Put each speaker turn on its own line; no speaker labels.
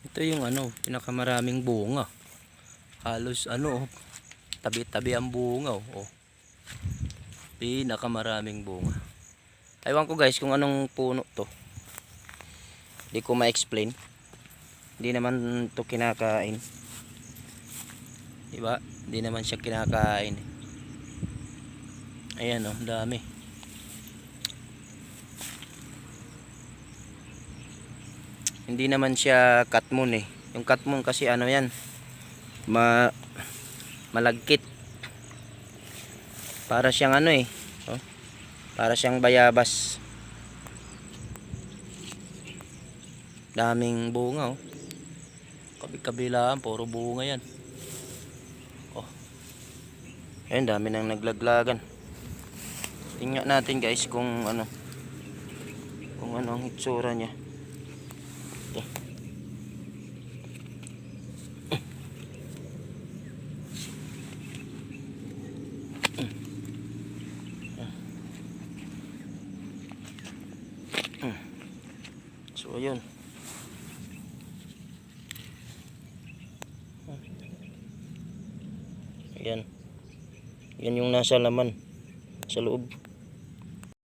Ito yung pinakamaraming bunga. Halos tabi-tabi ang bunga oh. Pinakamaraming bunga. Ewan ko guys kung anong puno to. Hindi ko ma-explain. Hindi naman to kinakain. Diba? Hindi naman siya kinakain. Ayan oh, dami. Hindi naman siya katmon eh. Yung katmon kasi yan, malagkit. Para siyang oh, para siyang bayabas. Daming bunga oh. Kabilaan puro bunga yan. Oh. Ayun, dami nang naglaglagan. Tingnan natin guys kung ano ang hitsura niya. Ito. So ayun. Ayan. Yan yung nasa laman sa loob.